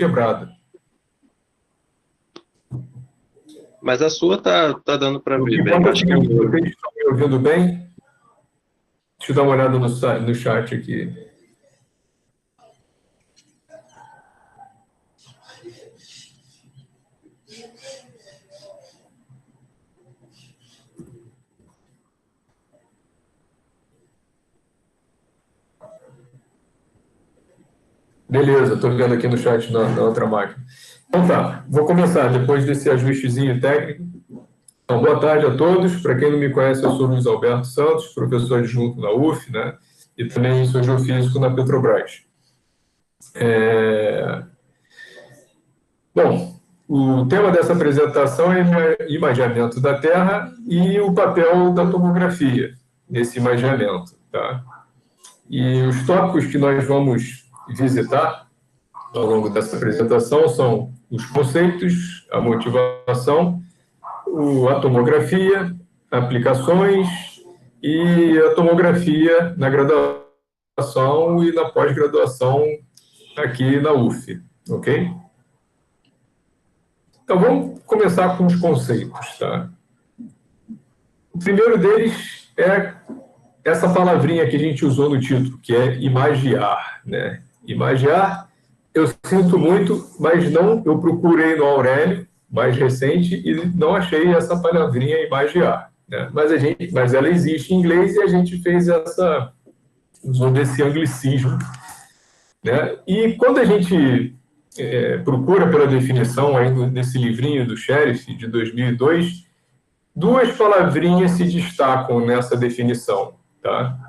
quebrada. Mas a sua tá dando para ver bem. Vocês estão me ouvindo bem? Deixa eu dar uma olhada no chat aqui. Beleza, estou vendo aqui no chat na outra máquina. Então tá, vou começar depois desse ajustezinho técnico. Então, boa tarde a todos. Para quem não me conhece, eu sou Luiz Alberto Santos, professor adjunto na UF, né? E também sou geofísico na Petrobras. Bom, o tema dessa apresentação é imageamento da Terra e o papel da tomografia nesse imageamento, tá? E os tópicos que nós vamos visitar ao longo dessa apresentação são os conceitos, a motivação, a tomografia, aplicações e a tomografia na graduação e na pós-graduação aqui na UF, ok? Então, vamos começar com os conceitos, tá? O primeiro deles é essa palavrinha que a gente usou no título, que é imagiar, né? Imagiar, eu sinto muito, mas não, eu procurei no Aurélio, mais recente, e não achei essa palavrinha imagiar, né? Mas ela existe em inglês e a gente fez usou desse anglicismo, né? E quando a gente procura pela definição aí nesse livrinho do Sheriff, de 2002, duas palavrinhas se destacam nessa definição, tá?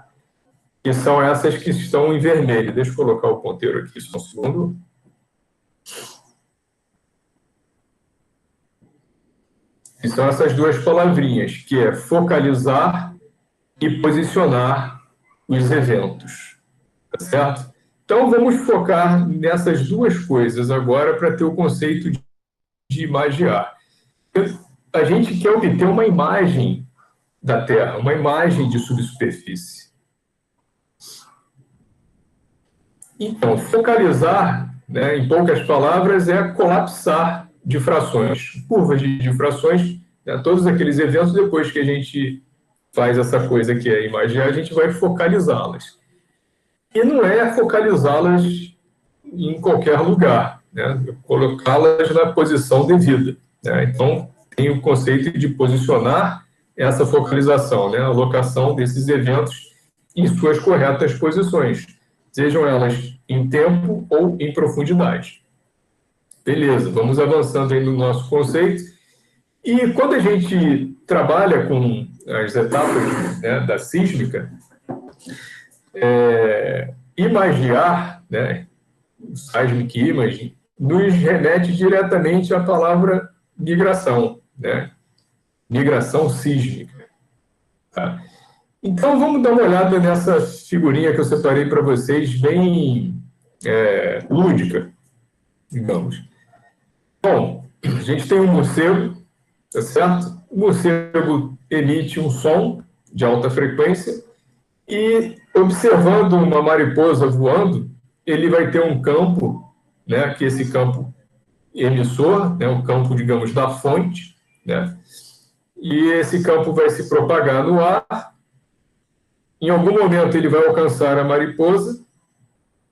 Que são essas que estão em vermelho. Deixa eu colocar o ponteiro aqui só um segundo. E são essas duas palavrinhas, que é focalizar e posicionar os eventos, tá certo? Então, vamos focar nessas duas coisas agora para ter o conceito de imagiar. A gente quer obter uma imagem da Terra, uma imagem de subsuperfície. Então, focalizar, né, em poucas palavras, é colapsar difrações, curvas de difrações, né, todos aqueles eventos, depois que a gente faz essa coisa que é imaginar, a gente vai focalizá-las. E não é focalizá-las em qualquer lugar, né, colocá-las na posição devida, né? Então, tem o conceito de posicionar essa focalização, né, a locação desses eventos em suas corretas posições, sejam elas em tempo ou em profundidade. Beleza, vamos avançando aí no nosso conceito. E quando a gente trabalha com as etapas, né, da sísmica, imagiar, né, o seismic imaging, nos remete diretamente à palavra migração, né? Migração sísmica. Tá? Então, vamos dar uma olhada nessa figurinha que eu separei para vocês, bem lúdica, digamos. Bom, a gente tem um morcego, tá certo? O morcego emite um som de alta frequência e, observando uma mariposa voando, ele vai ter um campo, né, que esse campo emissor, né, o campo, digamos, da fonte, né, e esse campo vai se propagar no ar. Em algum momento ele vai alcançar a mariposa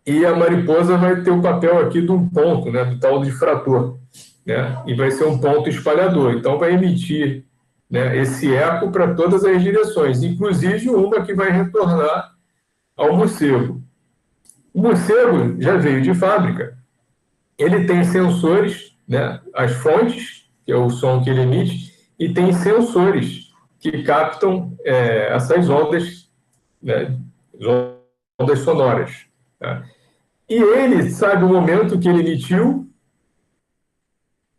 e a mariposa vai ter o papel aqui de um ponto, né, do tal difrator, né, e vai ser um ponto espalhador. Então vai emitir, né, esse eco para todas as direções, inclusive uma que vai retornar ao morcego. O morcego já veio de fábrica. Ele tem sensores, né, as fontes, que é o som que ele emite, e tem sensores que captam essas ondas, né, ondas sonoras. Tá? E ele sabe o momento que ele emitiu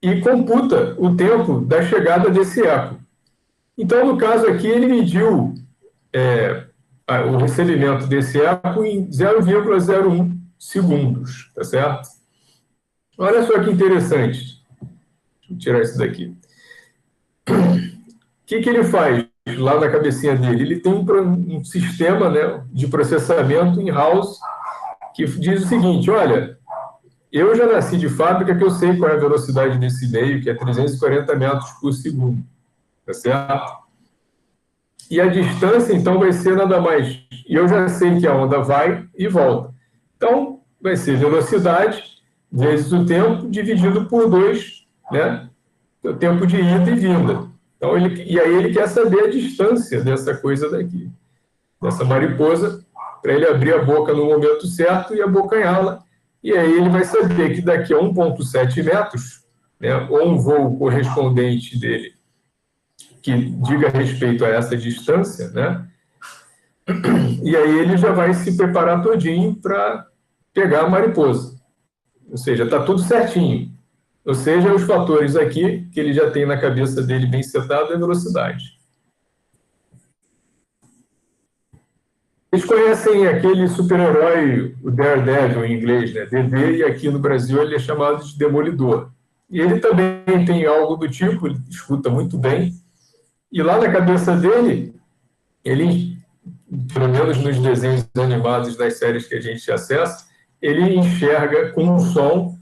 e computa o tempo da chegada desse eco. Então, no caso aqui, ele mediu o recebimento desse eco em 0,01 segundos, tá certo? Olha só que interessante. Deixa eu tirar isso daqui. O que ele faz lá na cabecinha dele? Ele tem um sistema, né, de processamento in-house que diz o seguinte: olha, Eu já nasci de fábrica que eu sei qual é a velocidade desse meio, que é 340 metros por segundo, tá certo? E a distância, então, vai ser nada mais. E eu já sei que a onda vai e volta. Então, vai ser velocidade vezes o tempo dividido por 2, né? O tempo de ida e vinda. Então, e aí ele quer saber a distância dessa coisa daqui, dessa mariposa, para ele abrir a boca no momento certo e abocanhá-la. E aí ele vai saber que daqui a 1,7 metros, né, ou um voo correspondente dele, que diga respeito a essa distância, né? E aí ele já vai se preparar todinho para pegar a mariposa. Ou seja, está tudo certinho. Ou seja, os fatores aqui que ele já tem na cabeça dele bem setado é a velocidade. Vocês conhecem aquele super-herói, o Daredevil em inglês, né? DD, e aqui no Brasil ele é chamado de Demolidor. E ele também tem algo do tipo, ele escuta muito bem. E lá na cabeça dele, ele, pelo menos nos desenhos animados das séries que a gente acessa, ele enxerga com um som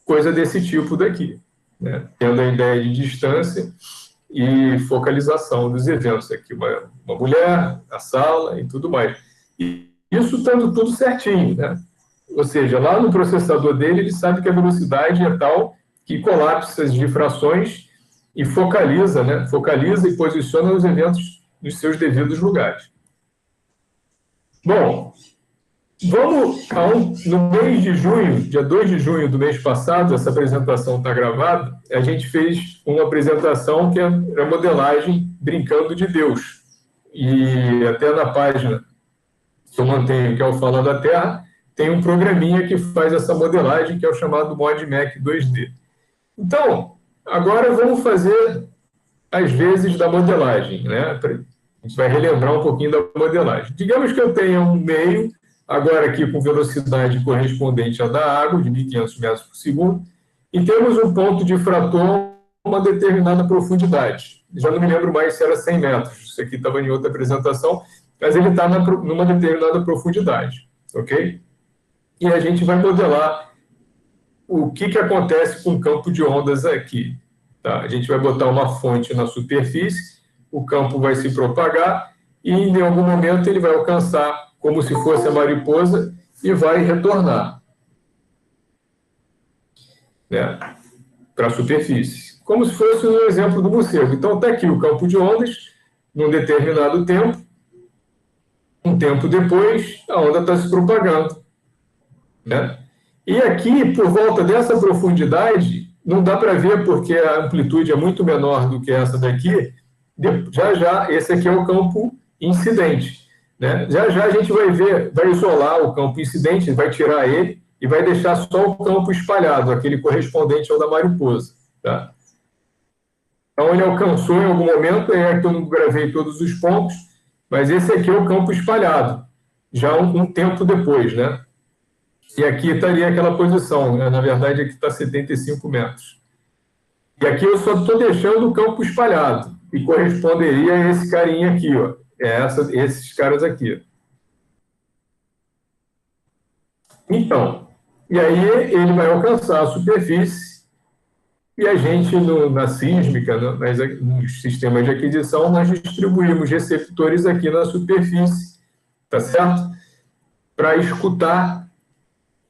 coisa desse tipo daqui, né? Tendo a ideia de distância e focalização dos eventos aqui, uma mulher, a sala e tudo mais. E isso estando tudo certinho, né? Ou seja, lá no processador dele, ele sabe que a velocidade é tal que colapsa as difrações e focaliza, né? Focaliza e posiciona os eventos nos seus devidos lugares. Bom, vamos no mês de junho, dia 2 de junho do mês passado, essa apresentação está gravada, a gente fez uma apresentação que era modelagem brincando de Deus. E até na página que eu mantenho, que é o Fala da Terra, tem um programinha que faz essa modelagem, que é o chamado ModMac 2D. Então, agora vamos fazer as vezes da modelagem, né? A gente vai relembrar um pouquinho da modelagem. Digamos que eu tenha um meio, agora aqui com velocidade correspondente à da água, de 1.500 metros por segundo, e temos um ponto de frator a uma determinada profundidade. Já não me lembro mais se era 100 metros, isso aqui estava em outra apresentação, mas ele está numa determinada profundidade, ok? E a gente vai modelar o que acontece com o campo de ondas aqui. Tá? A gente vai botar uma fonte na superfície, o campo vai se propagar e, em algum momento, ele vai alcançar, como se fosse a mariposa, e vai retornar, né, para a superfície. Como se fosse um exemplo do morcego. Então, está aqui o campo de ondas, num determinado tempo. Um tempo depois, a onda está se propagando, né? E aqui, por volta dessa profundidade, não dá para ver porque a amplitude é muito menor do que essa daqui. Já, esse aqui é o campo incidente, né? Já a gente vai ver, vai isolar o campo incidente, vai tirar ele e vai deixar só o campo espalhado, aquele correspondente ao da mariposa, tá? Então, ele alcançou em algum momento, aqui eu não gravei todos os pontos, mas esse aqui é o campo espalhado, já um tempo depois, né? E aqui estaria aquela posição, né? Na verdade, aqui está 75 metros. E aqui eu só estou deixando o campo espalhado, e corresponderia a esse carinha aqui, ó. Esses caras aqui. Então, e aí ele vai alcançar a superfície, e a gente, na sísmica, nos sistemas de aquisição, nós distribuímos receptores aqui na superfície, tá certo? Para escutar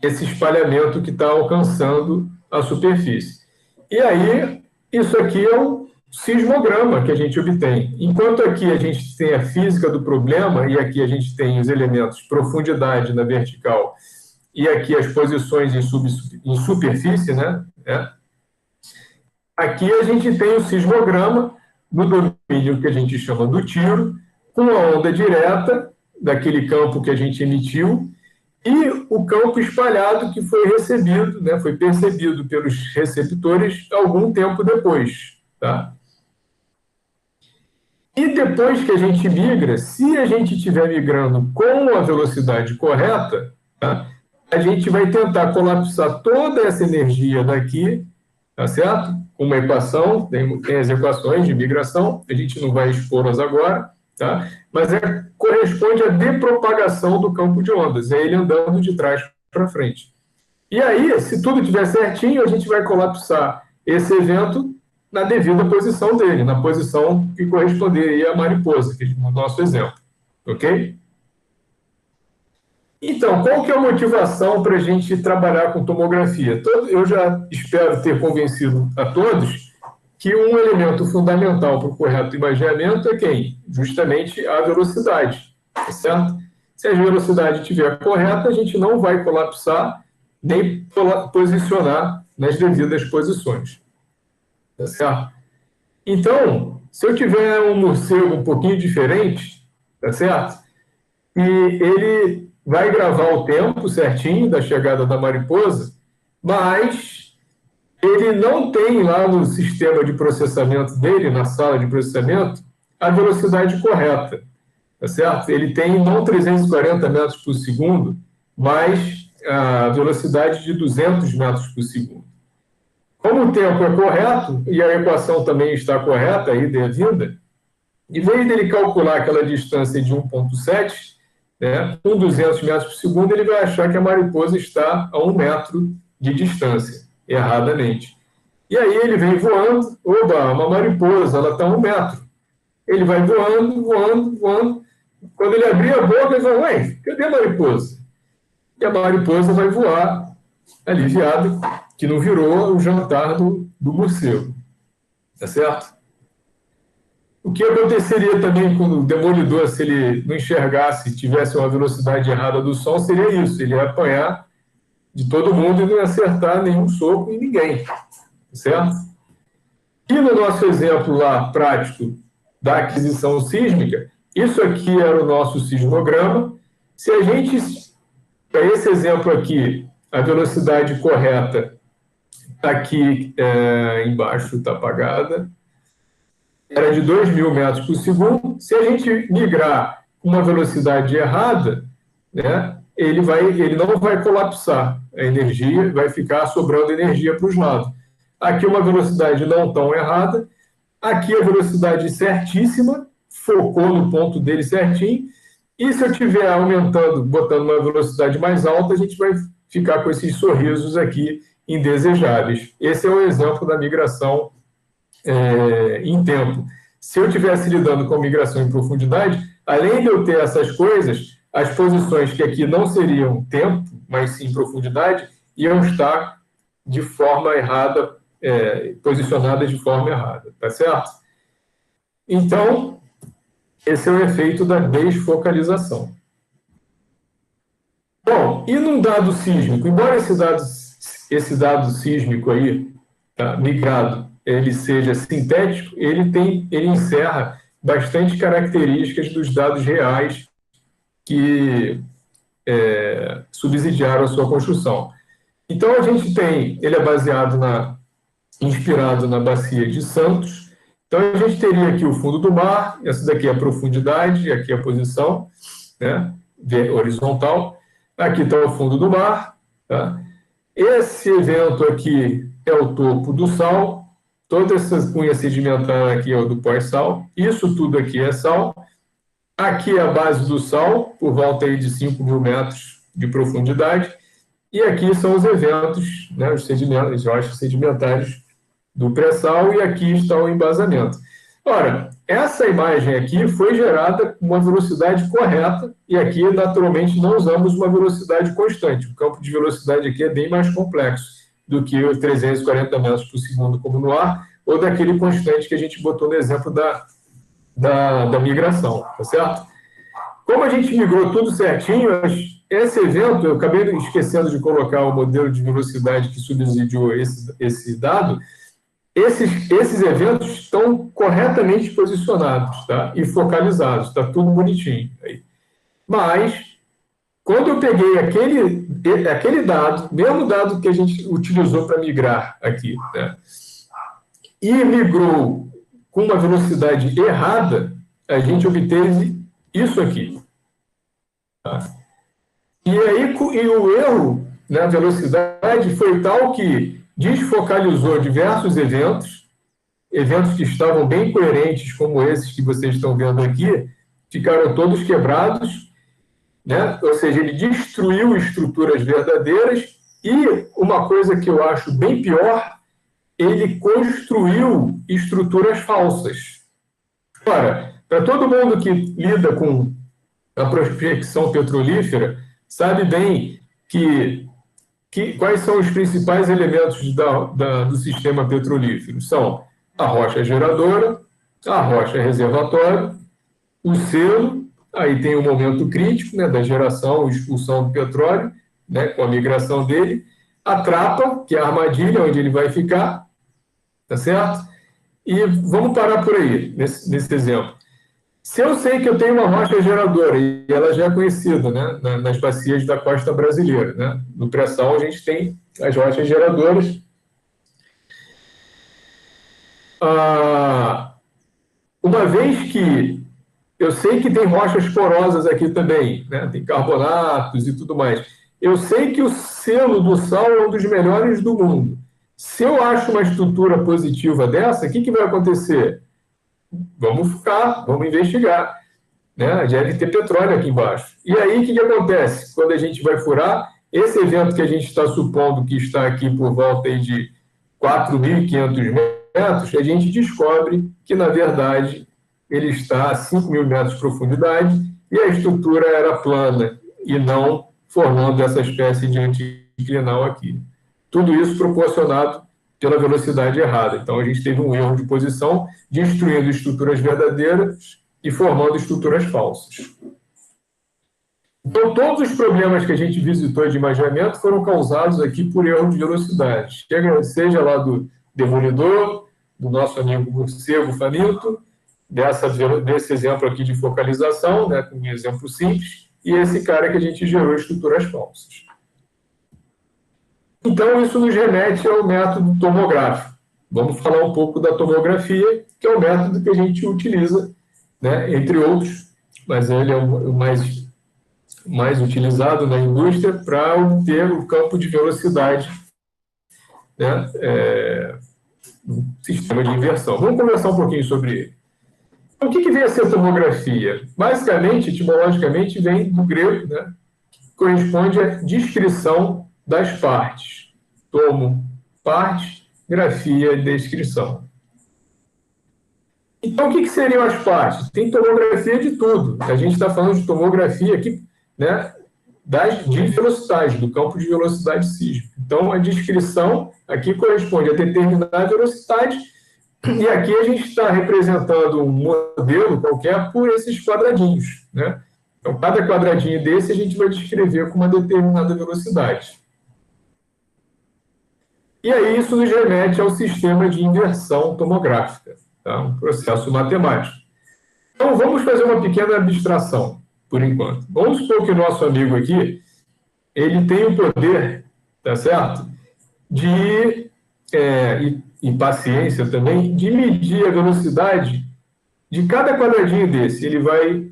esse espalhamento que está alcançando a superfície. E aí, isso aqui é o sismograma que a gente obtém. Enquanto aqui a gente tem a física do problema, e aqui a gente tem os elementos profundidade na vertical, e aqui as posições em superfície, né? Aqui a gente tem o sismograma no domínio que a gente chama do tiro, com a onda direta daquele campo que a gente emitiu, e o campo espalhado que foi recebido, né, foi percebido pelos receptores algum tempo depois. Tá? E depois que a gente migra, se a gente estiver migrando com a velocidade correta, tá, a gente vai tentar colapsar toda essa energia daqui, tá certo? Com uma equação, tem as equações de migração, a gente não vai expô-las agora, tá? Mas corresponde à depropagação do campo de ondas, é ele andando de trás para frente. E aí, se tudo estiver certinho, a gente vai colapsar esse evento na devida posição dele, na posição que corresponderia à mariposa, que é o nosso exemplo. Ok? Então, qual que é a motivação para a gente trabalhar com tomografia? Eu já espero ter convencido a todos que um elemento fundamental para o correto imaginamento é quem? Justamente a velocidade, tá certo? Se a velocidade estiver correta, a gente não vai colapsar nem posicionar nas devidas posições, tá certo? Então, se eu tiver um morcego um pouquinho diferente, tá certo? E ele vai gravar o tempo certinho da chegada da mariposa, mas ele não tem lá no sistema de processamento dele, na sala de processamento, a velocidade correta, tá certo? Ele tem não 340 metros por segundo, mas a velocidade de 200 metros por segundo. Como o tempo é correto, e a equação também está correta, a ida e a vinda, em vez dele calcular aquela distância de 1,7, né, com 200 metros por segundo, ele vai achar que a mariposa está a 1 metro de distância, erradamente. E aí ele vem voando, oba, uma mariposa, ela está a 1 metro. Ele vai voando, voando, voando. Quando ele abrir a boca, ele fala, ué, cadê a mariposa? E a mariposa vai voar, aliviado, que não virou o jantar do morcego. Tá certo? O que aconteceria também com o demolidor, se ele não enxergasse, tivesse uma velocidade errada do som, seria isso, ele ia apanhar de todo mundo e não ia acertar nenhum soco em ninguém, certo? E no nosso exemplo lá, prático, da aquisição sísmica, isso aqui era o nosso sismograma. Se a gente, para esse exemplo aqui, a velocidade correta está aqui embaixo, está apagada, era de 2.000 metros por segundo. Se a gente migrar com uma velocidade errada, né, ele não vai colapsar a energia, vai ficar sobrando energia para os lados. Aqui uma velocidade não tão errada, aqui a velocidade certíssima, focou no ponto dele certinho, e se eu estiver aumentando, botando uma velocidade mais alta, a gente vai ficar com esses sorrisos aqui indesejáveis. Esse é o exemplo da migração em tempo. Se eu estivesse lidando com migração em profundidade, além de eu ter essas coisas, as posições que aqui não seriam tempo, mas sim profundidade, iam estar de forma errada, posicionadas de forma errada, tá certo? Então, esse é o efeito da desfocalização. Bom, e num dado sísmico, embora esse dado sísmico aí, tá, migrado, ele seja sintético, ele encerra bastante características dos dados reais que subsidiaram a sua construção. Então, a gente tem, ele é baseado inspirado na bacia de Santos. Então, a gente teria aqui o fundo do mar, essa daqui é a profundidade, aqui é a posição, né, horizontal. Aqui está o fundo do mar. Tá? Esse evento aqui é o topo do sal. Toda essa cunha sedimentar aqui é o do pós-sal. Isso tudo aqui é sal. Aqui é a base do sal, por volta aí de 5.000 metros de profundidade. E aqui são os eventos, né, os sedimentos, sedimentares do pré-sal, e aqui está o embasamento. Ora, essa imagem aqui foi gerada com uma velocidade correta, e aqui, naturalmente, não usamos uma velocidade constante. O campo de velocidade aqui é bem mais complexo do que os 340 metros por segundo, como no ar, ou daquele constante que a gente botou no exemplo da migração, tá certo? Como a gente migrou tudo certinho, esse evento, eu acabei esquecendo de colocar o modelo de velocidade que subsidiou esse dado. Esses eventos estão corretamente posicionados, tá? E focalizados, está tudo bonitinho aí. Mas, quando eu peguei aquele dado, mesmo dado que a gente utilizou para migrar aqui, né, e migrou com uma velocidade errada, a gente obteve isso aqui. Tá? E aí, o erro na velocidade foi tal que desfocalizou diversos eventos que estavam bem coerentes, como esses que vocês estão vendo aqui, ficaram todos quebrados, né? Ou seja, ele destruiu estruturas verdadeiras E uma coisa que eu acho bem pior, ele construiu estruturas falsas. Ora, para todo mundo que lida com a prospecção petrolífera, sabe bem quais são os principais elementos do sistema petrolífero. São a rocha geradora, a rocha reservatório, o selo, aí tem o momento crítico, né, da geração e expulsão do petróleo, né, com a migração dele, a trapa, que é a armadilha onde ele vai ficar, tá certo? E vamos parar por aí, nesse exemplo. Se eu sei que eu tenho uma rocha geradora, e ela já é conhecida, né, nas bacias da costa brasileira, né? No pré-sal a gente tem as rochas geradoras. Uma vez que eu sei que tem rochas porosas aqui também, né? Tem carbonatos e tudo mais. Eu sei que o selo do sal é um dos melhores do mundo. Se eu acho uma estrutura positiva dessa, o que vai acontecer? Vamos investigar, né? Deve ter petróleo aqui embaixo. E aí, o que acontece? Quando a gente vai furar, esse evento que a gente está supondo que está aqui por volta aí de 4.500 metros, a gente descobre que, na verdade, ele está a 5.000 metros de profundidade e a estrutura era plana e não formando essa espécie de anticlinal aqui. Tudo isso proporcionado pela velocidade errada. Então, a gente teve um erro de posição, destruindo estruturas verdadeiras e formando estruturas falsas. Então, todos os problemas que a gente visitou de imaginamento foram causados aqui por erro de velocidade. Seja lá do demolidor, do nosso amigo morcego faminto, desse exemplo aqui de focalização, né, com um exemplo simples, e esse cara que a gente gerou estruturas falsas. Então, isso nos remete ao método tomográfico. Vamos falar um pouco da tomografia, que é o método que a gente utiliza, né, entre outros, mas ele é o mais utilizado na indústria para obter o campo de velocidade, né, no sistema de inversão. Vamos conversar um pouquinho sobre ele. Então, o que vem a ser tomografia? Basicamente, etimologicamente, vem do grego, né, que corresponde à descrição das partes. Tomo, parte, grafia, descrição. Então, o que seriam as partes? Tem tomografia de tudo. A gente está falando de tomografia aqui, né, de velocidade, do campo de velocidade sísmica. Então, a descrição aqui corresponde a determinar a velocidade, e aqui a gente está representando um modelo qualquer por esses quadradinhos, né? Então, cada quadradinho desse a gente vai descrever com uma determinada velocidade. E aí isso nos remete ao sistema de inversão tomográfica, tá? Um processo matemático. Então, vamos fazer uma pequena abstração, por enquanto. Vamos supor que o nosso amigo aqui, ele tem o poder, tá certo? E paciência também, de medir a velocidade de cada quadradinho desse. Ele vai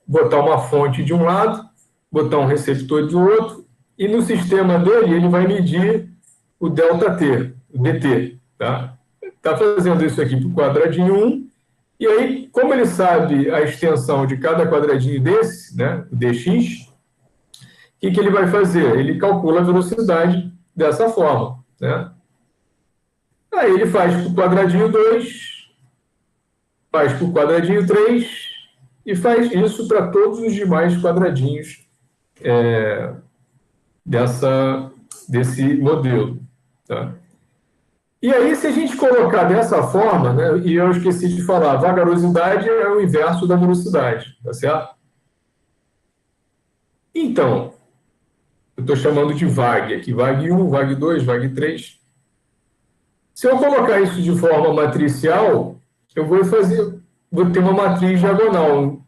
botar uma fonte de um lado, botar um receptor do outro, e no sistema dele ele vai medir o ΔT, o dt, tá? Está fazendo isso aqui para o quadradinho 1, e aí, como ele sabe a extensão de cada quadradinho desse, né, o dx, o que ele vai fazer? Ele calcula a velocidade dessa forma, né? Aí ele faz para o quadradinho 2, faz para o quadradinho 3, e faz isso para todos os demais quadradinhos desse modelo. Tá? E aí, se a gente colocar dessa forma, né, e eu esqueci de falar, vagarosidade é o inverso da velocidade, tá certo? Então, eu estou chamando de VAG aqui, VAG 1, VAG 2, VAG 3. Se eu colocar isso de forma matricial, eu vou ter uma matriz diagonal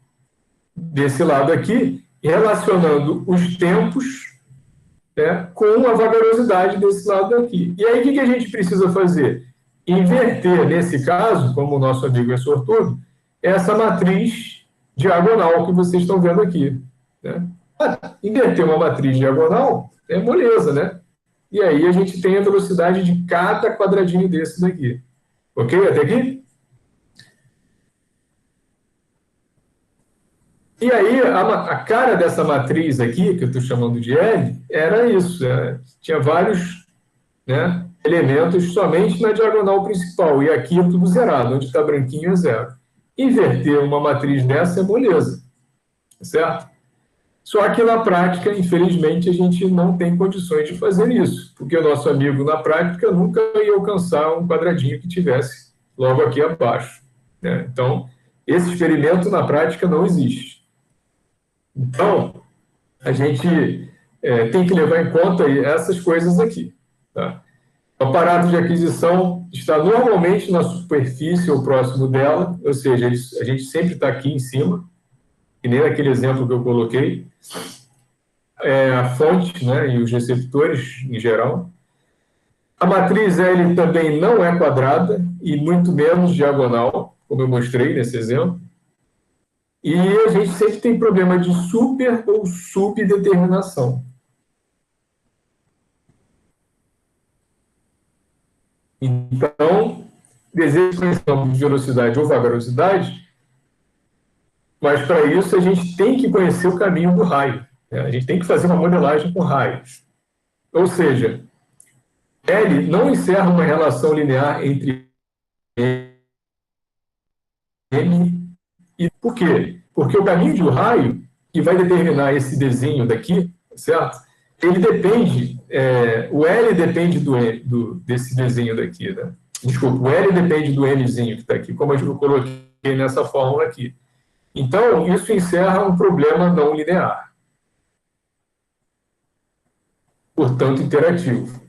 desse lado aqui, relacionando os tempos, né, com a vagarosidade desse lado aqui. E aí, o que a gente precisa fazer? Inverter, nesse caso, como o nosso amigo é sortudo, essa matriz diagonal que vocês estão vendo aqui, né? Inverter uma matriz diagonal é moleza, né? E aí a gente tem a velocidade de cada quadradinho desse daqui. Ok? Até aqui? E aí, a cara dessa matriz aqui, que eu estou chamando de L, era isso. Tinha vários, né, elementos somente na diagonal principal. E aqui é tudo zerado, onde está branquinho é zero. Inverter uma matriz dessa é moleza, certo? Só que na prática, infelizmente, a gente não tem condições de fazer isso, porque o nosso amigo, na prática, nunca ia alcançar um quadradinho que tivesse logo aqui abaixo, né? Então, esse experimento, na prática, não existe. Então, a gente tem que levar em conta essas coisas aqui. Tá? O aparato de aquisição está normalmente na superfície ou próximo dela, ou seja, a gente sempre está aqui em cima, que nem naquele exemplo que eu coloquei. A fonte, né, e os receptores em geral. A matriz L também não é quadrada e muito menos diagonal, como eu mostrei nesse exemplo. E a gente sempre tem problema de super ou subdeterminação. Então, desejo conhecer de velocidade ou vagarosidade, mas para isso a gente tem que conhecer o caminho do raio. Né? A gente tem que fazer uma modelagem com raios. Ou seja, L não encerra uma relação linear entre M e por quê? Porque o caminho de um raio, que vai determinar esse desenho daqui, certo? Ele depende, o L depende desse desenho daqui, né? Desculpa, o L depende do Nzinho que está aqui, como eu coloquei nessa fórmula aqui. Então, isso encerra um problema não linear, portanto, interativo.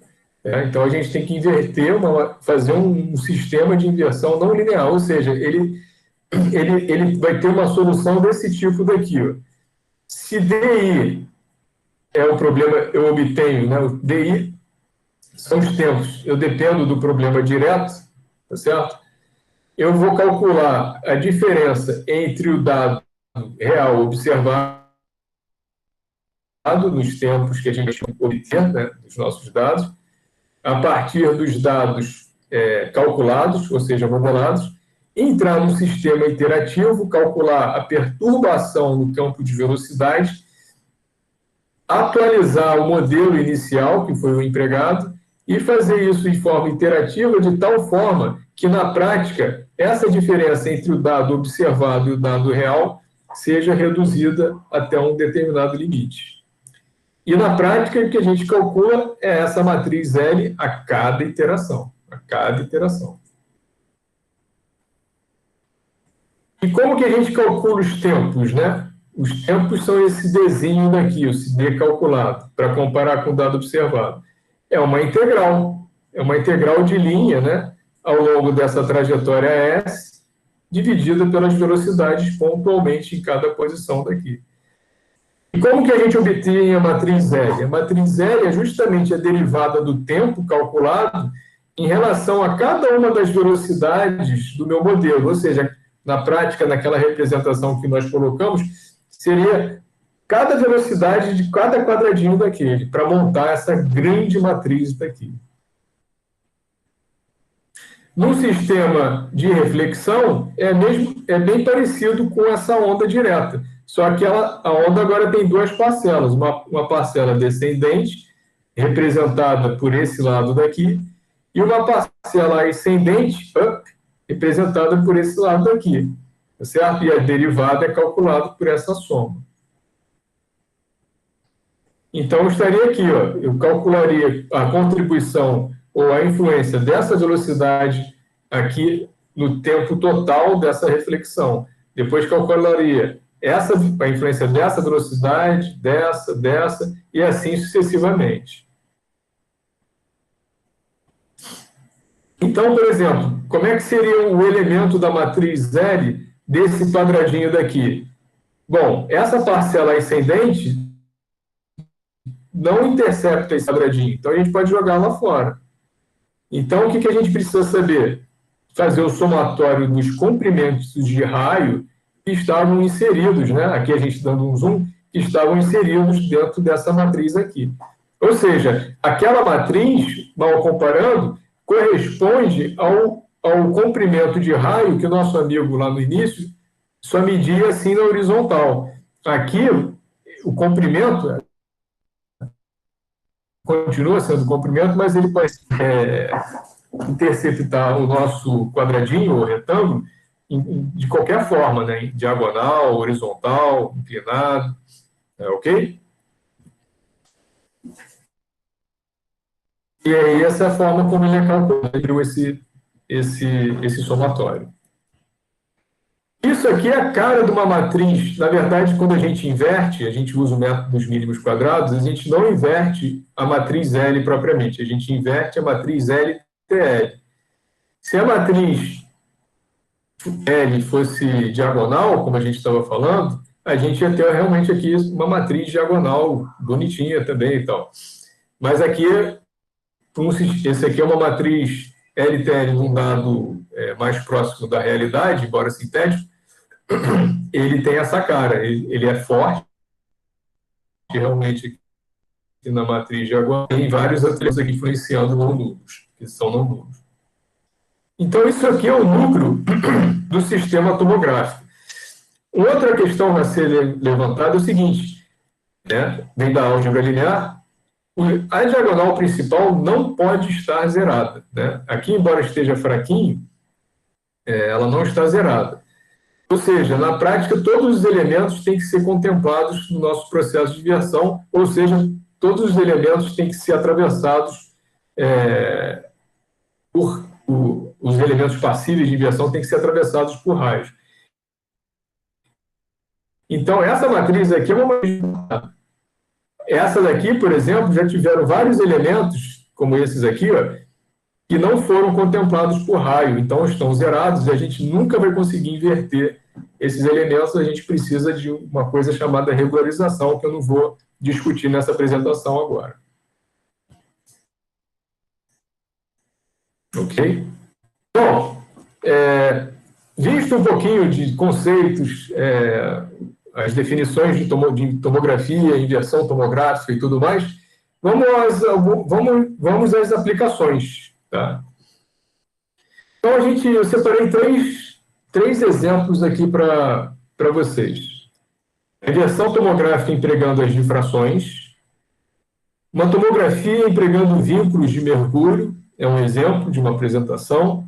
Então, a gente tem que inverter, fazer um sistema de inversão não linear, ou seja, ele vai ter uma solução desse tipo daqui. Ó. Se DI é o problema, eu obtenho, né? O DI são os tempos, eu dependo do problema direto, tá certo? Eu vou calcular a diferença entre o dado real observado nos tempos que a gente obtém, né, dos nossos dados, a partir dos dados calculados, ou seja, modelados, entrar num sistema iterativo, calcular a perturbação no campo de velocidade, atualizar o modelo inicial, que foi o empregado, e fazer isso de forma iterativa, de tal forma que, na prática, essa diferença entre o dado observado e o dado real seja reduzida até um determinado limite. E, na prática, o que a gente calcula é essa matriz L a cada iteração. A cada iteração. E como que a gente calcula os tempos, né? Os tempos são esse desenho daqui, o CD calculado, para comparar com o dado observado. É uma integral de linha, né? Ao longo dessa trajetória S, dividida pelas velocidades pontualmente em cada posição daqui. E como que a gente obtém a matriz L? A matriz L é justamente a derivada do tempo calculado em relação a cada uma das velocidades do meu modelo, ou seja, na prática, naquela representação que nós colocamos, seria cada velocidade de cada quadradinho daquele, para montar essa grande matriz daqui. No sistema de reflexão, é bem parecido com essa onda direta, só que a onda agora tem duas parcelas, uma parcela descendente, representada por esse lado daqui, e uma parcela ascendente, representada por esse lado daqui, certo? E a derivada é calculada por essa soma. Então, eu estaria aqui, ó, eu calcularia a contribuição ou a influência dessa velocidade aqui no tempo total dessa reflexão. Depois calcularia a influência dessa velocidade, dessa, e assim sucessivamente. Então, por exemplo, como é que seria o elemento da matriz L desse quadradinho daqui? Bom, essa parcela ascendente não intercepta esse quadradinho, então a gente pode jogar lá fora. Então, o que a gente precisa saber? Fazer o somatório dos comprimentos de raio que estavam inseridos, né? Aqui a gente dando um zoom, que estavam inseridos dentro dessa matriz aqui. Ou seja, aquela matriz, mal comparando, corresponde ao comprimento de raio que o nosso amigo lá no início só media assim na horizontal. aqui o comprimento continua sendo comprimento, mas ele pode interceptar o nosso quadradinho ou retângulo de qualquer forma, né? Em diagonal, horizontal, inclinado, ok? E aí essa é a forma como ele é calculado esse somatório. Isso aqui é a cara de uma matriz. Na verdade, quando a gente inverte, a gente usa o método dos mínimos quadrados, a gente não inverte a matriz L propriamente, a gente inverte a matriz LTL. Se a matriz L fosse diagonal, como a gente estava falando, a gente ia ter realmente aqui uma matriz diagonal bonitinha também e tal. Mas aqui, esse aqui é uma matriz LTL num dado mais próximo da realidade, embora sintético, ele tem essa cara, ele é forte, realmente, aqui na matriz diagonal, tem vários atores aqui influenciando não nulos, que são não nulos. Então, isso aqui é o núcleo do sistema tomográfico. Outra questão a ser levantada é o seguinte, né? Vem da álgebra linear, a diagonal principal não pode estar zerada, né? Aqui, embora esteja fraquinho, ela não está zerada. Ou seja, na prática, todos os elementos têm que ser contemplados no nosso processo de inversão, ou seja, todos os elementos têm que ser atravessados os elementos passíveis de inversão têm que ser atravessados por raios. Então, essa matriz aqui é uma matriz. Essa daqui, por exemplo, já tiveram vários elementos, como esses aqui, ó, que não foram contemplados por raio, então estão zerados e a gente nunca vai conseguir inverter esses elementos. A gente precisa de uma coisa chamada regularização, que eu não vou discutir nessa apresentação agora. Ok? Bom, visto um pouquinho de conceitos, as definições de tomografia, inversão tomográfica e tudo mais, vamos às aplicações. Tá? Então, eu separei três exemplos aqui para vocês. Inversão tomográfica empregando as difrações, uma tomografia empregando vínculos de mercúrio, é um exemplo de uma apresentação,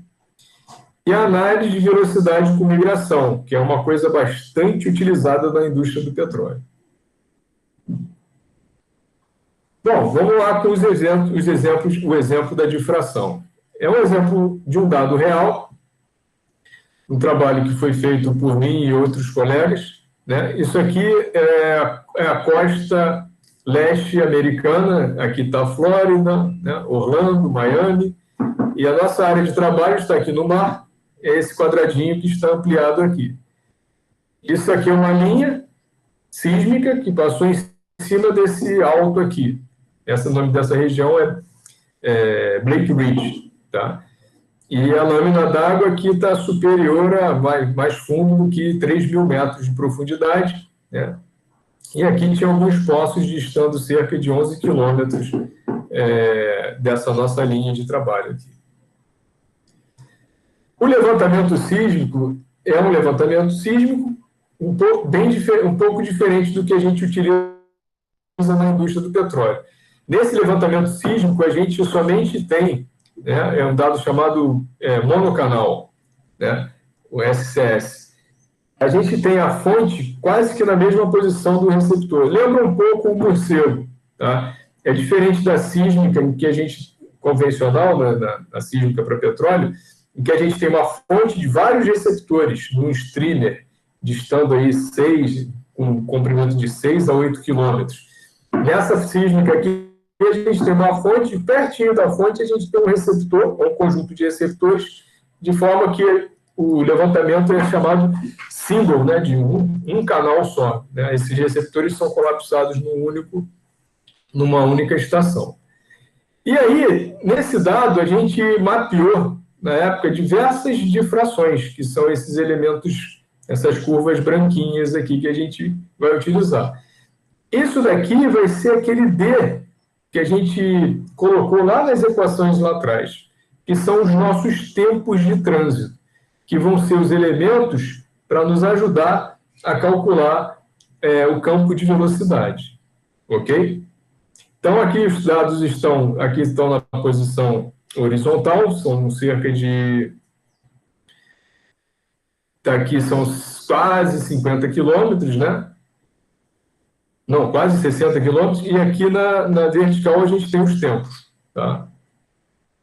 e a análise de velocidade com migração, que é uma coisa bastante utilizada na indústria do petróleo. Bom, vamos lá com o exemplo da difração. É um exemplo de um dado real, um trabalho que foi feito por mim e outros colegas, né? Isso aqui é a costa leste americana, aqui está a Flórida, né? Orlando, Miami, e a nossa área de trabalho está aqui no mar, é esse quadradinho que está ampliado aqui. Isso aqui é uma linha sísmica que passou em cima desse alto aqui. O nome dessa região é Blake Ridge, tá? E a lâmina d'água aqui está superior a mais fundo do que 3.000 metros de profundidade, né? E aqui tinha alguns poços distando cerca de 11 quilômetros dessa nossa linha de trabalho aqui. O levantamento sísmico é um levantamento sísmico um pouco diferente do que a gente utiliza na indústria do petróleo. Nesse levantamento sísmico, a gente somente tem, né, um dado chamado monocanal, né, o SCS. A gente tem a fonte quase que na mesma posição do receptor. Lembra um pouco o morcego, tá? É diferente da sísmica, em que a gente, convencional, na sísmica para petróleo, em que a gente tem uma fonte de vários receptores num streamer, distando aí com um comprimento de 6 a 8 quilômetros. Nessa sísmica aqui, a gente tem uma fonte, pertinho da fonte, a gente tem um receptor, ou um conjunto de receptores, de forma que o levantamento é chamado single, né, de um canal só, né? Esses receptores são colapsados numa única estação. E aí, nesse dado, a gente mapeou, na época, diversas difrações, que são esses elementos, essas curvas branquinhas aqui que a gente vai utilizar. Isso daqui vai ser aquele D que a gente colocou lá nas equações lá atrás, que são os nossos tempos de trânsito, que vão ser os elementos para nos ajudar a calcular o campo de velocidade, ok? Então, aqui os dados estão na posição horizontal, são cerca de... Aqui são quase 50 quilômetros, né? Não, quase 60 quilômetros, e aqui na vertical a gente tem os tempos, tá?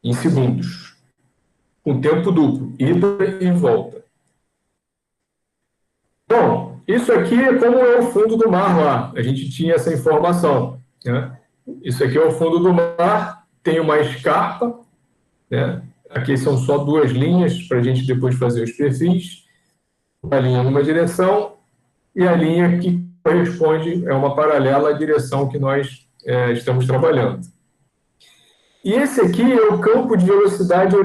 Em segundos, com tempo duplo, ida e volta. Bom, isso aqui é como é o fundo do mar lá, a gente tinha essa informação, né? Isso aqui é o fundo do mar, tem uma escarpa, né? Aqui são só duas linhas para a gente depois fazer os perfis, uma linha numa direção e a linha que corresponde é uma paralela à direção que nós estamos trabalhando. E esse aqui é o campo de velocidade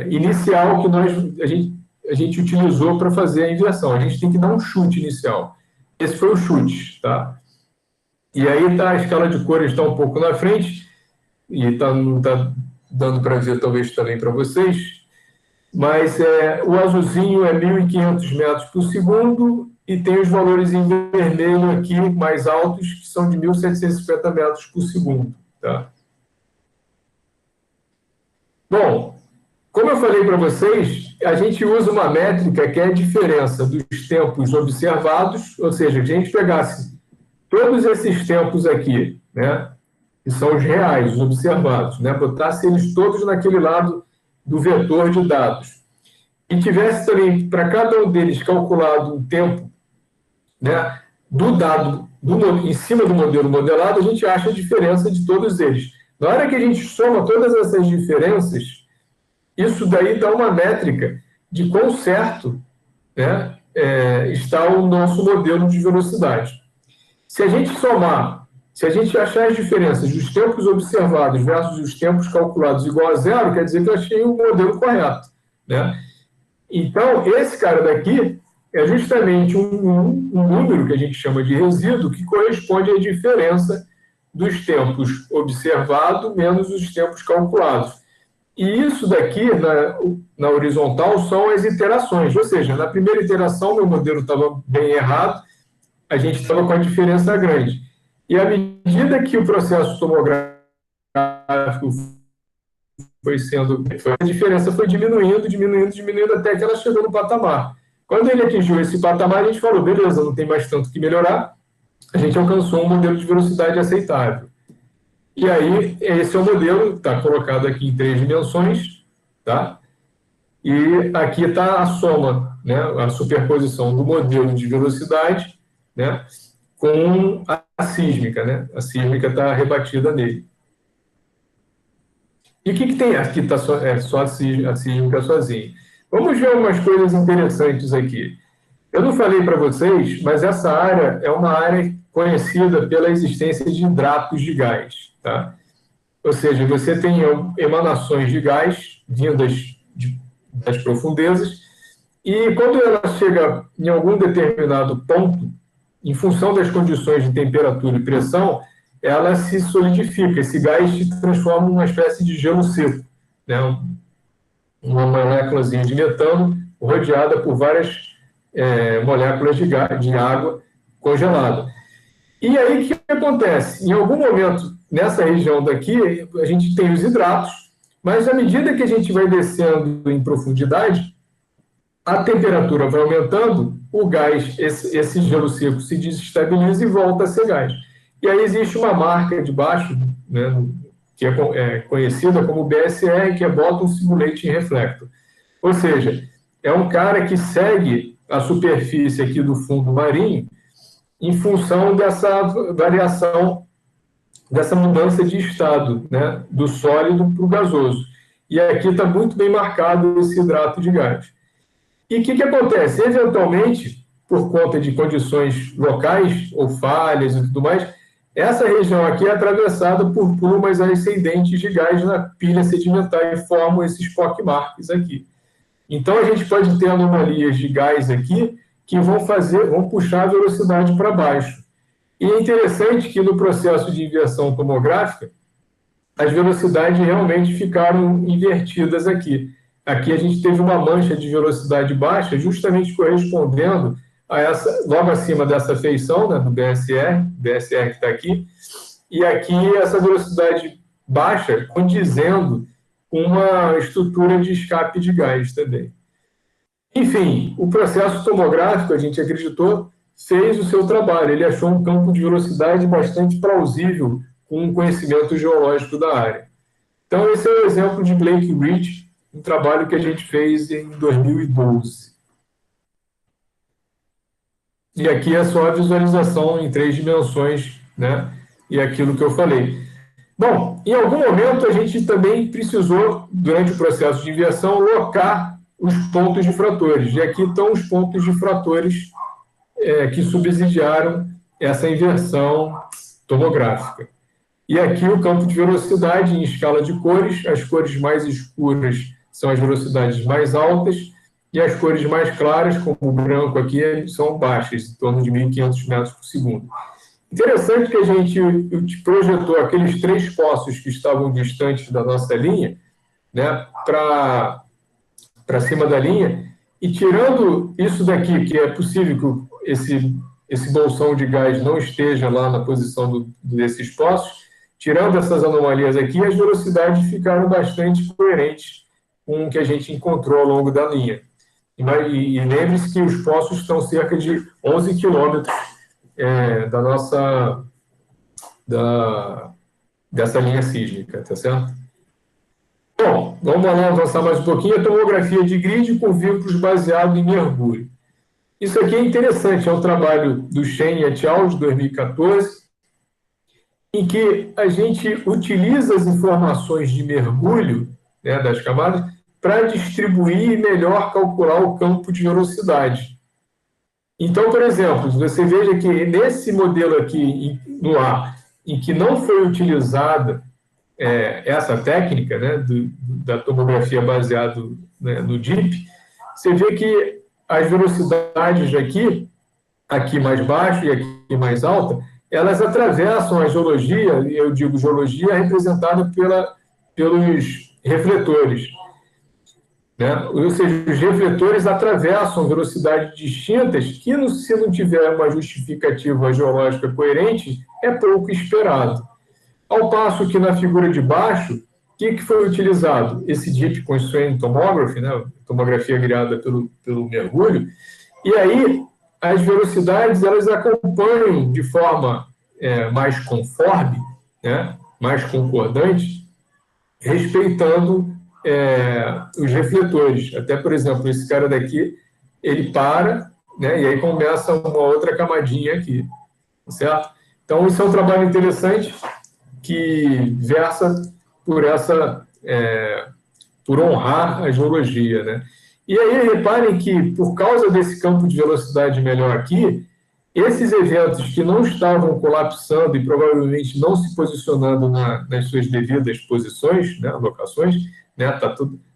inicial que a gente utilizou para fazer a inversão. A gente tem que dar um chute inicial. Esse foi o chute, tá? E aí a escala de cores está um pouco na frente, e não está dando para ver talvez também para vocês, mas o azulzinho é 1.500 metros por segundo e tem os valores em vermelho aqui mais altos, que são de 1.750 metros por segundo. Tá? Bom, como eu falei para vocês, a gente usa uma métrica que é a diferença dos tempos observados, ou seja, que a gente pegasse todos esses tempos aqui, né, que são os reais, os observados, né, botasse eles todos naquele lado do vetor de dados, e tivesse também, para cada um deles, calculado um tempo, né, do dado em cima do modelo modelado, a gente acha a diferença de todos eles. Na hora que a gente soma todas essas diferenças, isso daí dá uma métrica de quão certo, né, está o nosso modelo de velocidade. Se a gente somar, se a gente achar as diferenças dos tempos observados versus os tempos calculados igual a zero, quer dizer que eu achei o modelo correto, né? Então, esse cara daqui é justamente um número que a gente chama de resíduo, que corresponde à diferença dos tempos observados menos os tempos calculados. E isso daqui, na horizontal, são as iterações. Ou seja, na primeira iteração, meu modelo estava bem errado, a gente estava com a diferença grande. E à medida que o processo tomográfico a diferença foi diminuindo, até que ela chegou no patamar. Quando ele atingiu esse patamar, a gente falou, beleza, não tem mais tanto que melhorar, a gente alcançou um modelo de velocidade aceitável. E aí, esse é o modelo, está colocado aqui em 3 dimensões, tá? E aqui está a soma, né, a superposição do modelo de velocidade, né, com a sísmica, né? A sísmica está rebatida nele. E o que tem? Aqui está só a sísmica sozinha. Vamos ver umas coisas interessantes aqui. Eu não falei para vocês, mas essa área é uma área conhecida pela existência de hidratos de gás. Tá? Ou seja, você tem emanações de gás vindas das profundezas, e quando ela chega em algum determinado ponto, em função das condições de temperatura e pressão, ela se solidifica, esse gás se transforma em uma espécie de gelo seco, né? Uma moléculazinha de metano rodeada por várias moléculas de água congelada. E aí, o que acontece? Em algum momento, nessa região daqui, a gente tem os hidratos, mas à medida que a gente vai descendo em profundidade, a temperatura vai aumentando, o gás, esse gelo seco se desestabiliza e volta a ser gás. E aí existe uma marca de baixo, né, que é conhecida como BSR, que é Bottom Simulating Reflector. Ou seja, é um cara que segue a superfície aqui do fundo marinho em função dessa variação, dessa mudança de estado, né, do sólido para o gasoso. E aqui está muito bem marcado esse hidrato de gás. E o que acontece? Eventualmente, por conta de condições locais, ou falhas e tudo mais, essa região aqui é atravessada por plumas ascendentes de gás na pilha sedimentar e formam esses pockmarks aqui. Então, a gente pode ter anomalias de gás aqui que vão puxar a velocidade para baixo. E é interessante que no processo de inversão tomográfica, as velocidades realmente ficaram invertidas aqui. Aqui a gente teve uma mancha de velocidade baixa, justamente correspondendo logo acima dessa feição, né, do BSR que está aqui, e aqui essa velocidade baixa condizendo com uma estrutura de escape de gás também. Enfim, o processo tomográfico, a gente acreditou, fez o seu trabalho. Ele achou um campo de velocidade bastante plausível com um conhecimento geológico da área. Então, esse é o exemplo de Blake Ridge, um trabalho que a gente fez em 2012. E aqui é só a visualização em 3 dimensões, né? E aquilo que eu falei. Bom, em algum momento a gente também precisou, durante o processo de inversão, locar os pontos de fratores. E aqui estão os pontos de fratores que subsidiaram essa inversão tomográfica. E aqui o campo de velocidade em escala de cores, as cores mais escuras são as velocidades mais altas, e as cores mais claras, como o branco aqui, são baixas, em torno de 1.500 metros por segundo. Interessante que a gente projetou aqueles 3 poços que estavam distantes da nossa linha, né, para cima da linha, e tirando isso daqui, que é possível que esse bolsão de gás não esteja lá na posição desses poços, tirando essas anomalias aqui, as velocidades ficaram bastante coerentes com o que a gente encontrou ao longo da linha. E lembre-se que os poços estão cerca de 11 quilômetros dessa linha sísmica, tá certo? Bom, vamos lá avançar mais um pouquinho. A tomografia de grid com vínculos baseado em mergulho. Isso aqui é interessante, é um trabalho do Shen et al. De 2014, em que a gente utiliza as informações de mergulho, né, das camadas para distribuir e melhor calcular o campo de velocidade. Então, por exemplo, você veja que nesse modelo aqui no ar, em que não foi utilizada essa técnica, né, da tomografia baseada, né, no DIP, você vê que as velocidades aqui mais baixa e aqui mais alta, elas atravessam a geologia, eu digo geologia representada pelos refletores. Né? Ou seja, os refletores atravessam velocidades distintas que, se não tiver uma justificativa geológica coerente, é pouco esperado. Ao passo que na figura de baixo, o que foi utilizado? Esse Deep Constraint Tomography, né? Tomografia guiada pelo mergulho, e aí as velocidades elas acompanham de forma mais conforme, né? Mais concordante, respeitando os refletores. Até, por exemplo, esse cara daqui, ele para, né, e aí começa uma outra camadinha aqui, certo? Então, isso é um trabalho interessante que versa por honrar a geologia, né? E aí, reparem que, por causa desse campo de velocidade melhor aqui, esses eventos que não estavam colapsando e provavelmente não se posicionando nas suas devidas posições, né, locações, né,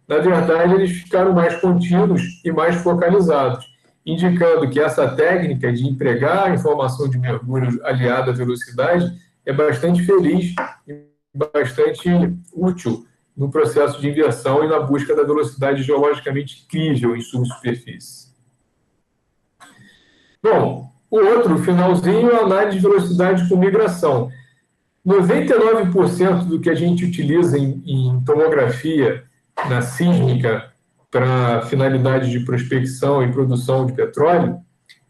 na verdade, eles ficaram mais contínuos e mais focalizados, indicando que essa técnica de empregar a informação de mergulho aliada à velocidade é bastante feliz e bastante útil no processo de inversão e na busca da velocidade geologicamente crível em subsuperfície. Bom, o outro finalzinho é a análise de velocidade com migração. 99% do que a gente utiliza em tomografia na sísmica para finalidade de prospecção e produção de petróleo,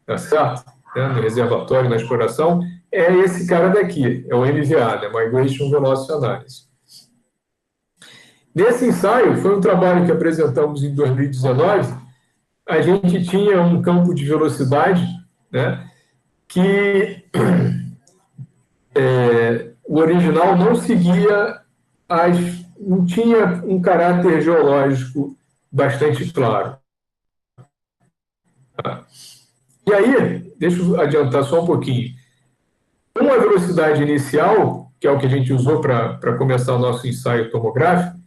tá certo? No reservatório, na exploração, é esse cara daqui, é o MVA, né? Migration Velocity Analysis. Nesse ensaio, foi um trabalho que apresentamos em 2019, a gente tinha um campo de velocidade, né, que o original não seguia, não tinha um caráter geológico bastante claro. E aí, deixa eu adiantar só um pouquinho. Uma velocidade inicial, que é o que a gente usou para começar o nosso ensaio tomográfico,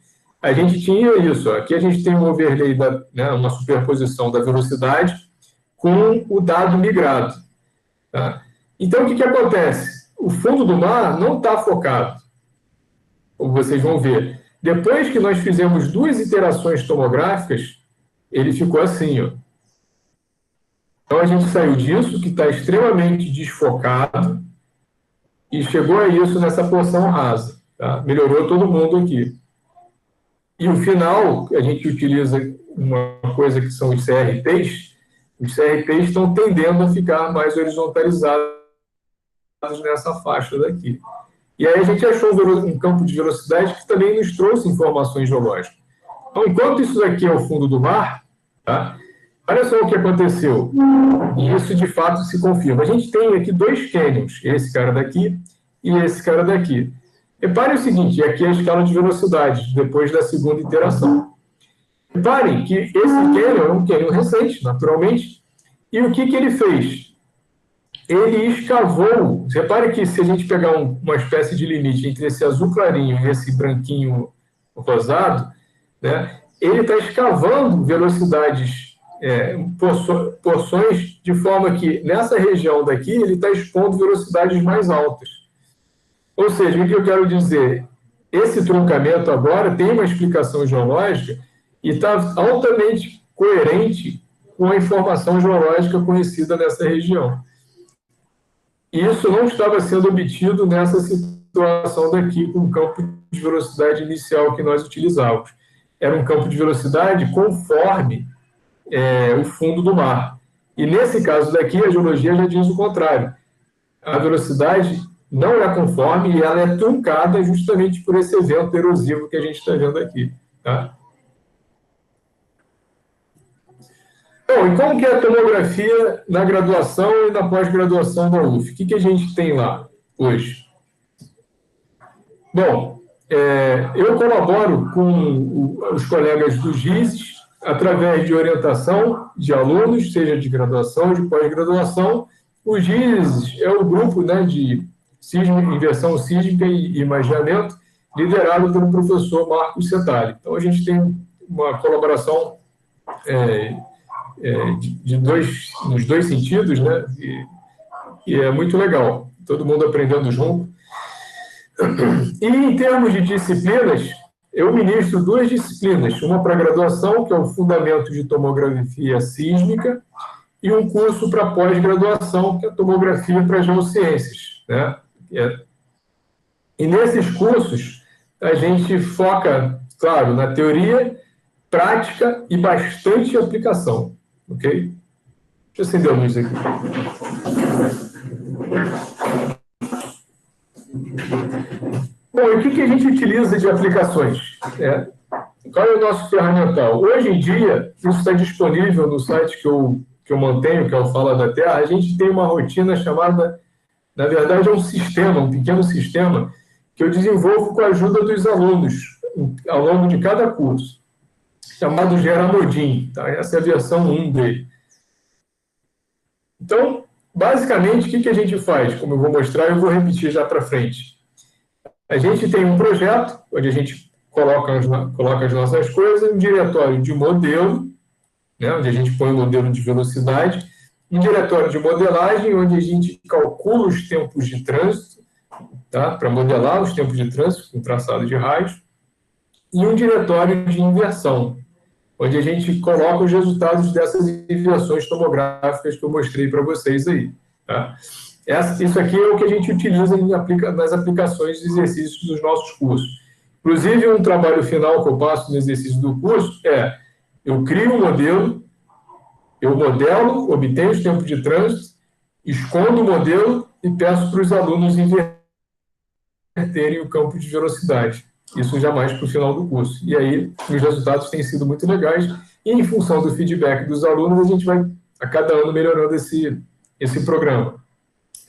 a gente tinha isso. Aqui a gente tem um overlay, né, uma superposição da velocidade com o dado migrado. Tá? Então, o que acontece? O fundo do mar não está focado, como vocês vão ver. Depois que nós fizemos 2 iterações tomográficas, ele ficou assim, ó. Então, a gente saiu disso, que está extremamente desfocado, e chegou a isso nessa porção rasa. Tá? Melhorou todo mundo aqui. E o final, a gente utiliza uma coisa que são os CRTs. Os CRTs estão tendendo a ficar mais horizontalizados nessa faixa daqui. E aí a gente achou um campo de velocidade que também nos trouxe informações geológicas. Então, enquanto isso daqui é o fundo do mar, tá? Olha só o que aconteceu. E isso, de fato, se confirma. A gente tem aqui dois cânions, esse cara daqui e esse cara daqui. Reparem o seguinte, aqui é a escala de velocidade, depois da segunda interação. Reparem que esse cânion é um cânion recente, naturalmente, e o que ele fez? Ele escavou, repare que se a gente pegar uma espécie de limite entre esse azul clarinho e esse branquinho rosado, né, ele está escavando velocidades, porções, de forma que nessa região daqui ele está expondo velocidades mais altas. Ou seja, o que eu quero dizer, esse truncamento agora tem uma explicação geológica e está altamente coerente com a informação geológica conhecida nessa região. E isso não estava sendo obtido nessa situação daqui, com o campo de velocidade inicial que nós utilizávamos. Era um campo de velocidade conforme o fundo do mar. E nesse caso daqui, a geologia já diz o contrário. A velocidade não é conforme e ela é truncada justamente por esse evento erosivo que a gente está vendo aqui. Tá? Bom, e como que é a tomografia na graduação e na pós-graduação da UF? O que a gente tem lá hoje? Bom, eu colaboro com os colegas do GISES através de orientação de alunos, seja de graduação ou de pós-graduação. O GISES é o grupo, né, de inversão sísmica e imaginamento, liderado pelo professor Marcos Setali. Então, a gente tem uma colaboração nos dois sentidos, né? E é muito legal, todo mundo aprendendo junto. E em termos de disciplinas, eu ministro duas disciplinas, uma para graduação, que é o Fundamento de Tomografia Sísmica, e um curso para pós-graduação, que é a Tomografia para Geociências, né? E nesses cursos, a gente foca, claro, na teoria, prática e bastante aplicação. Ok? Deixa eu acender a luz aqui. Bom, e o que a gente utiliza de aplicações? Qual é o nosso ferramental? Hoje em dia, isso está disponível no site que eu mantenho, que é o Fala da Terra. A gente tem uma rotina chamada, na verdade, é um sistema, um pequeno sistema, que eu desenvolvo com a ajuda dos alunos, ao longo de cada curso, chamado Geramodin. Tá? Essa é a versão 1 dele. Então, basicamente, o que a gente faz? Como eu vou mostrar, eu vou repetir já para frente. A gente tem um projeto, onde a gente coloca as nossas coisas, um diretório de modelo, né, onde a gente põe o modelo de velocidade, um diretório de modelagem, onde a gente calcula os tempos de trânsito, tá, para modelar os tempos de trânsito com traçado de raios, e um diretório de inversão, onde a gente coloca os resultados dessas inversões tomográficas que eu mostrei para vocês aí. Tá? Isso aqui é o que a gente utiliza nas aplicações de exercícios dos nossos cursos. Inclusive, um trabalho final que eu passo no exercício do curso eu crio um modelo, eu modelo, obtenho os tempos de trânsito, escondo o modelo e peço para os alunos inverterem o campo de velocidade. Isso já mais para o final do curso. E aí, os resultados têm sido muito legais. E, em função do feedback dos alunos, a gente vai, a cada ano, melhorando esse programa,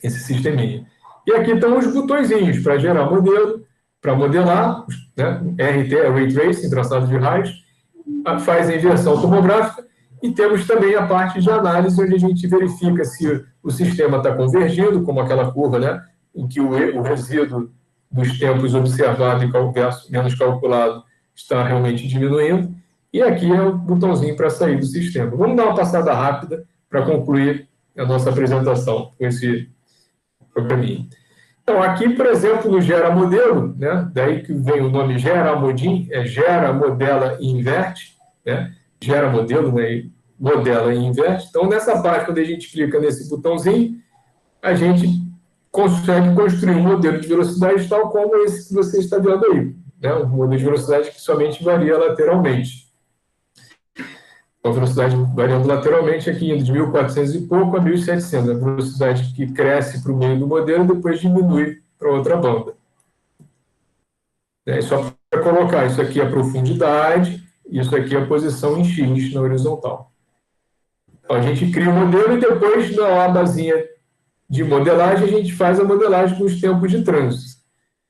esse sisteminha. E aqui estão os botõezinhos para gerar modelo, para modelar, né? RT, Ray Tracing, traçado de raios, faz a inversão tomográfica, e temos também a parte de análise, onde a gente verifica se o sistema está convergindo, como aquela curva, né? Em que o resíduo dos tempos observado e menos calculado está realmente diminuindo. E aqui é o botãozinho para sair do sistema. Vamos dar uma passada rápida para concluir a nossa apresentação com esse programinha. Então, aqui, por exemplo, no Gera Modelo, né, daí que vem o nome Geramodin, gera, modela e inverte, né, gera modelo, né, modela e inverte. Então, nessa parte, quando a gente clica nesse botãozinho, a gente consegue construir um modelo de velocidade tal como esse que você está vendo aí, né? Um modelo de velocidade que somente varia lateralmente. A velocidade variando lateralmente aqui, indo de 1.400 e pouco a 1.700. A velocidade que cresce para o meio do modelo e depois diminui para outra banda. Só para colocar, isso aqui é a profundidade, isso aqui é a posição em X na horizontal. Então, a gente cria o modelo e depois, na abazinha de modelagem, a gente faz a modelagem com os tempos de trânsito,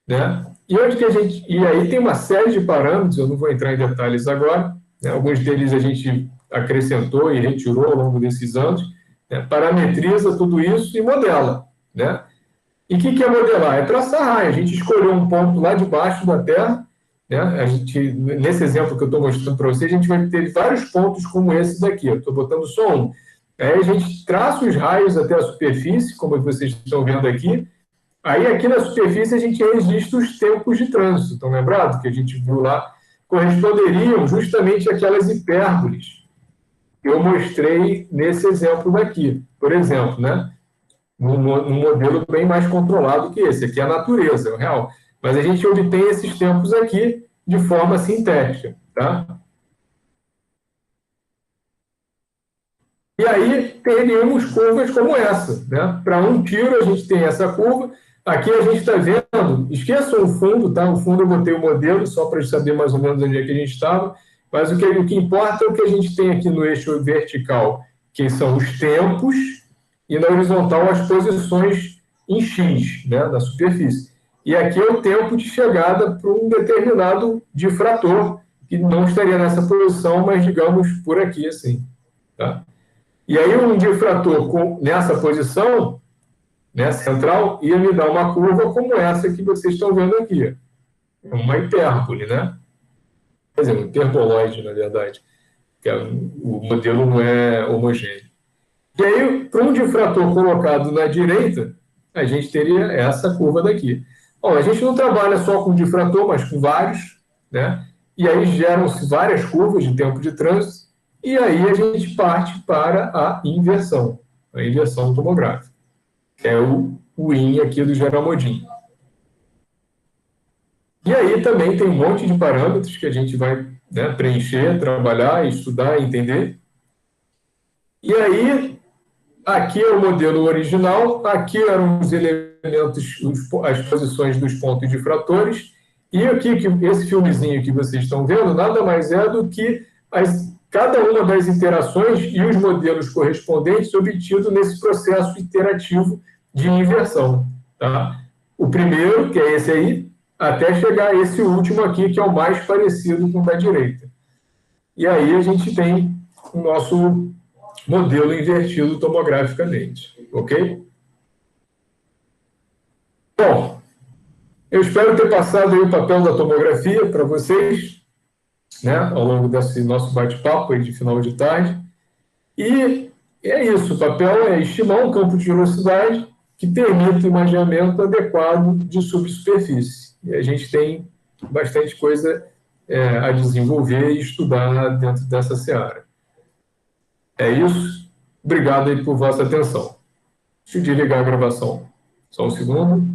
né? E aí tem uma série de parâmetros, eu não vou entrar em detalhes agora, né? Alguns deles a gente acrescentou e retirou ao longo desses anos, né? Parametriza tudo isso e modela, né? E o que é modelar? É traçar raio. A gente escolheu um ponto lá debaixo da Terra, né? Nesse exemplo que eu estou mostrando para vocês, a gente vai ter vários pontos como esse daqui. Eu estou botando só um. Aí a gente traça os raios até a superfície, como vocês estão vendo aqui. Aí aqui na superfície a gente registra os tempos de trânsito. Estão lembrados que a gente viu lá? Corresponderiam justamente àquelas hipérboles que eu mostrei nesse exemplo daqui. Por exemplo, né? Num modelo bem mais controlado que esse. Aqui é a natureza, é o real. Mas a gente obtém esses tempos aqui de forma sintética, tá? E aí teríamos curvas como essa, né? Para um tiro a gente tem essa curva. Aqui a gente está vendo, esqueçam o fundo, tá? O fundo eu botei o modelo só para saber mais ou menos onde é que a gente estava. Mas o que importa é o que a gente tem aqui no eixo vertical, que são os tempos, e na horizontal as posições em X, né, na superfície. E aqui é o tempo de chegada para um determinado difrator, que não estaria nessa posição, mas digamos por aqui, assim. Tá? E aí um difrator nessa posição, né, central, ia me dar uma curva como essa que vocês estão vendo aqui. É uma hipérbole, né? Quer dizer, um hiperboloide, na verdade. O modelo não é homogêneo. E aí, para um difrator colocado na direita, a gente teria essa curva daqui. Bom, a gente não trabalha só com difrator, mas com vários, né? E aí geram-se várias curvas de tempo de trânsito, e aí a gente parte para a inversão tomográfica, que é o IN aqui do Geral-Modin. E aí também tem um monte de parâmetros que a gente vai, né, preencher, trabalhar, estudar, entender. E aí, aqui é o modelo original, aqui eram os elementos, as posições dos pontos difratores, e aqui, esse filmezinho que vocês estão vendo, nada mais é do que cada uma das interações e os modelos correspondentes obtidos nesse processo iterativo de inversão. Tá? O primeiro, que é esse aí, até chegar a esse último aqui, que é o mais parecido com o da direita. E aí a gente tem o nosso modelo invertido tomograficamente, ok? Bom, eu espero ter passado aí o papel da tomografia para vocês, né, ao longo desse nosso bate-papo de final de tarde. E é isso, o papel é estimar um campo de velocidade que permita o imaginamento adequado de subsuperfície. E a gente tem bastante coisa a desenvolver e estudar dentro dessa seara. É isso. Obrigado aí por vossa atenção. Deixa eu desligar a gravação. Só um segundo.